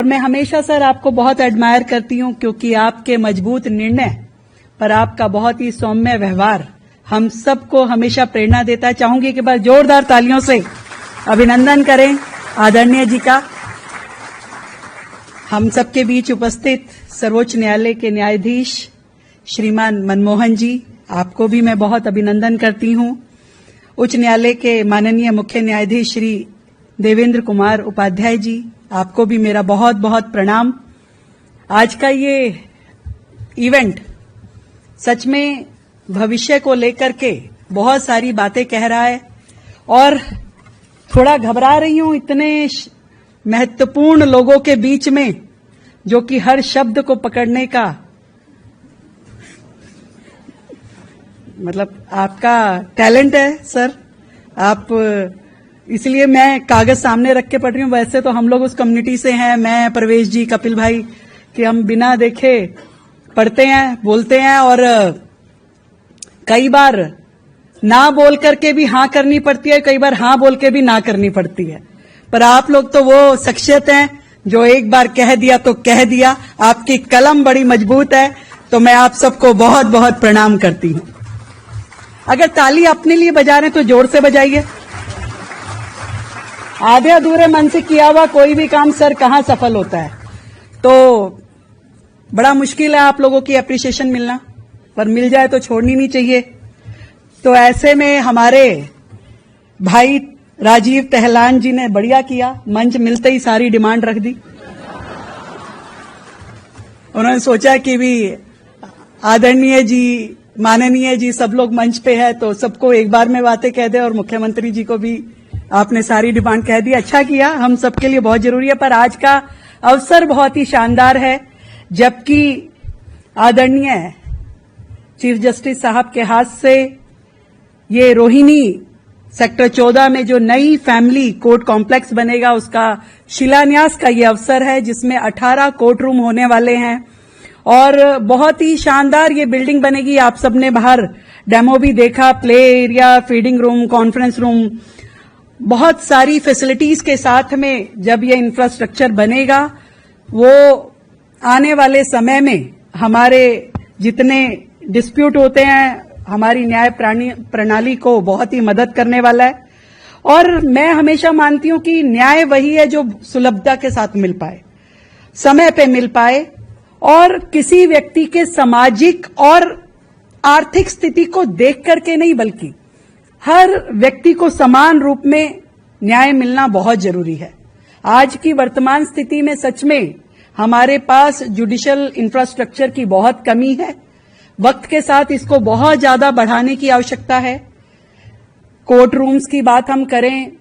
मैं हमेशा सर आपको बहुत एडमायर करती हूं, क्योंकि आपके मजबूत निर्णय पर आपका बहुत ही सौम्य व्यवहार हम सबको हमेशा प्रेरणा देता है। चाहूंगी कि बस जोरदार तालियों से अभिनंदन करें आदरणीय जी का। हम सबके बीच उपस्थित सर्वोच्च न्यायालय के न्यायाधीश श्रीमान मनमोहन जी, आपको भी मैं बहुत अभिनंदन करती हूं। उच्च न्यायालय के माननीय मुख्य न्यायाधीश श्री देवेंद्र कुमार उपाध्याय जी, आपको भी मेरा बहुत बहुत प्रणाम। आज का ये इवेंट सच में भविष्य को लेकर के बहुत सारी बातें कह रहा है और थोड़ा घबरा रही हूं इतने महत्वपूर्ण लोगों के बीच में, जो कि हर शब्द को पकड़ने का मतलब आपका टैलेंट है सर। आप इसलिए मैं कागज सामने रख के पढ़ रही हूं। वैसे तो हम लोग उस कम्युनिटी से हैं, मैं, प्रवेश जी, कपिल भाई, कि हम बिना देखे पढ़ते हैं, बोलते हैं और कई बार ना बोल करके भी हां करनी पड़ती है, कई बार हां बोल के भी ना करनी पड़ती है। पर आप लोग तो वो शख्सियत हैं जो एक बार कह दिया तो कह दिया। आपकी कलम बड़ी मजबूत है, तो मैं आप सबको बहुत बहुत प्रणाम करती हूं। अगर ताली अपने लिए बजा रहे हैं तो जोर से बजाइए। आधे अधूरे मन से किया हुआ कोई भी काम सर कहां सफल होता है। तो बड़ा मुश्किल है आप लोगों की एप्रिसिएशन मिलना, पर मिल जाए तो छोड़नी नहीं चाहिए। तो ऐसे में हमारे भाई राजीव टहलान जी ने बढ़िया किया, मंच मिलते ही सारी डिमांड रख दी। उन्होंने सोचा कि भी आदरणीय जी, माननीय जी सब लोग मंच पे है तो सबको एक बार में बातें कह दे, और मुख्यमंत्री जी को भी आपने सारी डिमांड कह दी। अच्छा किया, हम सबके लिए बहुत जरूरी है। पर आज का अवसर बहुत ही शानदार है, जबकि आदरणीय चीफ जस्टिस साहब के हाथ से ये रोहिणी सेक्टर 14 में जो नई फैमिली कोर्ट कॉम्प्लेक्स बनेगा, उसका शिलान्यास का ये अवसर है, जिसमें 18 कोर्ट रूम होने वाले हैं और बहुत ही शानदार ये बिल्डिंग बनेगी। आप सबने बाहर डेमो भी देखा, play area, feeding room, conference room, बहुत सारी फैसिलिटीज के साथ में जब ये इंफ्रास्ट्रक्चर बनेगा, वो आने वाले समय में हमारे जितने डिस्प्यूट होते हैं, हमारी न्याय प्रणाली को बहुत ही मदद करने वाला है। और मैं हमेशा मानती हूं कि न्याय वही है जो सुलभता के साथ मिल पाए, समय पे मिल पाए, और किसी व्यक्ति के सामाजिक और आर्थिक स्थिति को देख करके नहीं, बल्कि हर व्यक्ति को समान रूप में न्याय मिलना बहुत जरूरी है। आज की वर्तमान स्थिति में सच में हमारे पास जुडिशियल इंफ्रास्ट्रक्चर की बहुत कमी है। वक्त के साथ इसको बहुत ज्यादा बढ़ाने की आवश्यकता है। कोर्ट रूम्स की बात हम करें,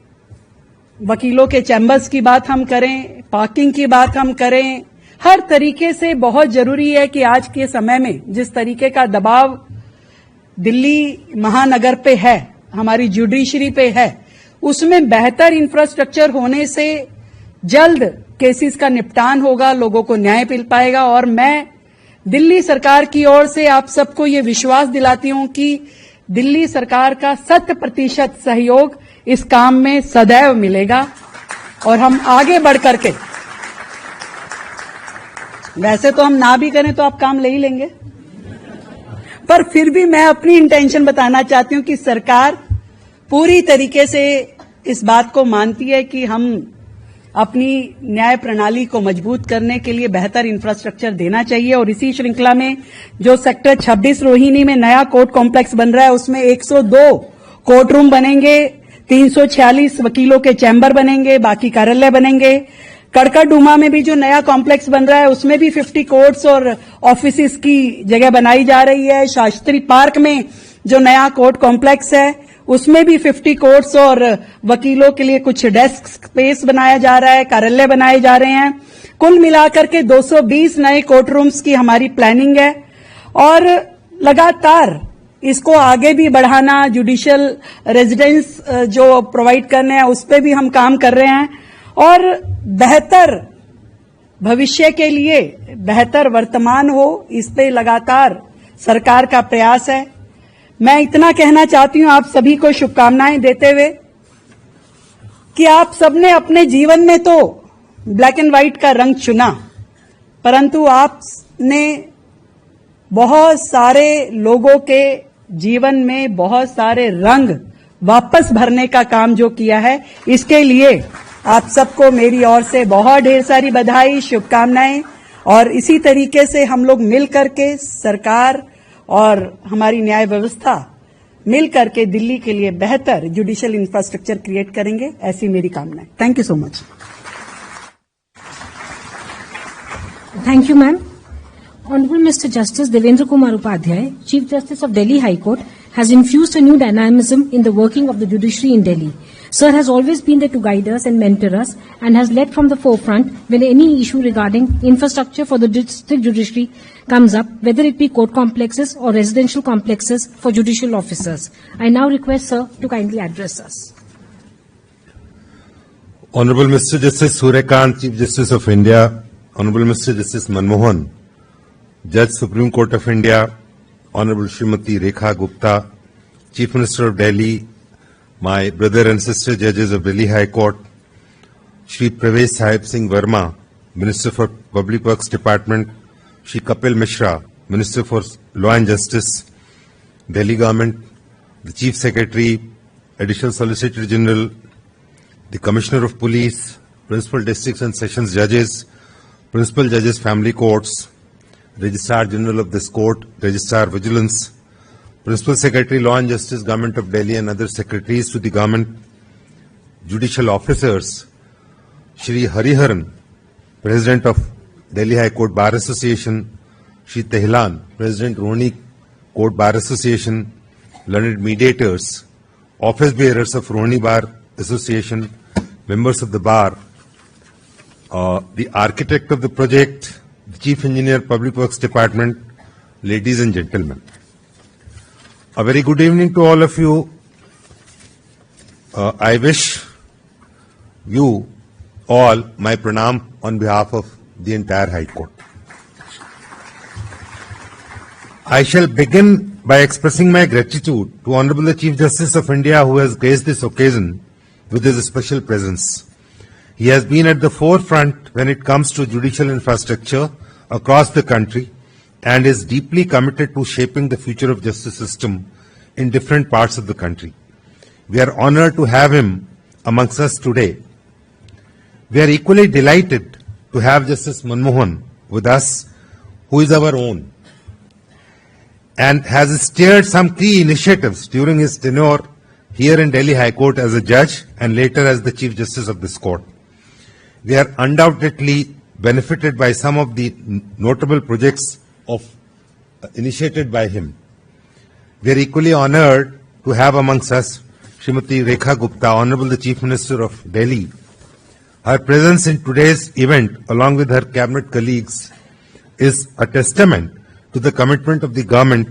वकीलों के चैम्बर्स की बात हम करें, पार्किंग की बात हम करें, हर तरीके से बहुत जरूरी है कि आज के समय में जिस तरीके का दबाव दिल्ली महानगर पे है, हमारी जुडिशरी पे है, उसमें बेहतर इंफ्रास्ट्रक्चर होने से जल्द केसेस का निपटान होगा, लोगों को न्याय मिल पाएगा। और मैं दिल्ली सरकार की ओर से आप सबको ये विश्वास दिलाती हूं कि दिल्ली सरकार का 100% सहयोग इस काम में सदैव मिलेगा और हम आगे बढ़ करके, वैसे तो हम ना भी करें तो आप काम ले ही लेंगे, पर फिर भी मैं अपनी इंटेंशन बताना चाहती हूं कि सरकार पूरी तरीके से इस बात को मानती है कि हम अपनी न्याय प्रणाली को मजबूत करने के लिए बेहतर इंफ्रास्ट्रक्चर देना चाहिए। और इसी श्रृंखला में जो सेक्टर 26 रोहिणी में नया कोर्ट कॉम्प्लेक्स बन रहा है, उसमें 102 कोर्ट रूम बनेंगे, 346 वकीलों के चैम्बर बनेंगे, बाकी कार्यालय बनेंगे। कड़कड़डूमा में भी जो नया कॉम्प्लेक्स बन रहा है, उसमें भी 50 कोर्ट्स और ऑफिसेस की जगह बनाई जा रही है। शास्त्री पार्क में जो नया कोर्ट कॉम्प्लेक्स है, उसमें भी 50 कोर्ट्स और वकीलों के लिए कुछ डेस्क स्पेस बनाया जा रहा है, कार्यालय बनाए जा रहे हैं। कुल मिलाकर के 220 नए कोर्ट रूम्स की हमारी प्लानिंग है और लगातार इसको आगे भी बढ़ाना, जुडिशियल रेजिडेंस जो प्रोवाइड करने हैं उस पर भी हम काम कर रहे हैं और बेहतर भविष्य के लिए बेहतर वर्तमान हो, इस पे लगातार सरकार का प्रयास है। मैं इतना कहना चाहती हूं आप सभी को शुभकामनाएं देते हुए कि आप सबने अपने जीवन में तो ब्लैक एंड व्हाइट का रंग चुना, परंतु आपने बहुत सारे लोगों के जीवन में बहुत सारे रंग वापस भरने का काम जो किया है, इसके लिए आप सबको मेरी ओर से बहुत ढेर सारी बधाई, शुभकामनाएं। और इसी तरीके से हम लोग मिल करके, सरकार और हमारी न्याय व्यवस्था मिल करके दिल्ली के लिए बेहतर जुडिशियल इंफ्रास्ट्रक्चर क्रिएट करेंगे, ऐसी मेरी कामना है। Thank you so much. Thank you, ma'am. Honorable Mr. Justice Devendra Kumar Upadhyay, Chief Justice of Delhi High Court, has infused a new dynamism in the working of the judiciary in Delhi. Sir has always been there to guide us and mentor us and has led from the forefront when any issue regarding infrastructure for the district judiciary comes up, whether it be court complexes or residential complexes for judicial officers. I now request Sir to kindly address us. Honorable Mr. Justice Suryakant, Chief Justice of India, Honorable Mr. Justice Manmohan, Judge Supreme Court of India, Honorable Srimati Rekha Gupta, Chief Minister of Delhi, my brother and sister judges of Delhi High Court, Shri Pravesh Sahib Singh Verma, Minister for Public Works Department, Shri Kapil Mishra, Minister for Law and Justice, Delhi Government, the Chief Secretary, Additional Solicitor General, the Commissioner of Police, Principal Districts and Sessions Judges, Principal Judges Family Courts, Registrar General of this Court, Registrar Vigilance, Principal Secretary Law and Justice, Government of Delhi and other secretaries to the government, judicial officers, Shri Hariharan, President of Delhi High Court Bar Association, Shri Tehlan, President Rohini Court Bar Association, learned mediators, office bearers of Rohini Bar Association, members of the bar, the architect of the project, the Chief Engineer, Public Works Department, ladies and gentlemen. A very good evening to all of you. I wish you all my pranam on behalf of the entire High Court. I shall begin by expressing my gratitude to Honorable Chief Justice of India, who has graced this occasion with his special presence. He has been at the forefront when it comes to judicial infrastructure across the country and is deeply committed to shaping the future of justice system in different parts of the country. We are honored to have him amongst us today. We are equally delighted to have Justice Manmohan with us, who is our own and has steered some key initiatives during his tenure here in Delhi High Court as a judge and later as the Chief Justice of this court. We are undoubtedly benefited by some of the notable projects initiated by him. We are equally honored to have amongst us Srimati Rekha Gupta, Honorable the Chief Minister of Delhi. Her presence in today's event, along with her cabinet colleagues, is a testament to the commitment of the government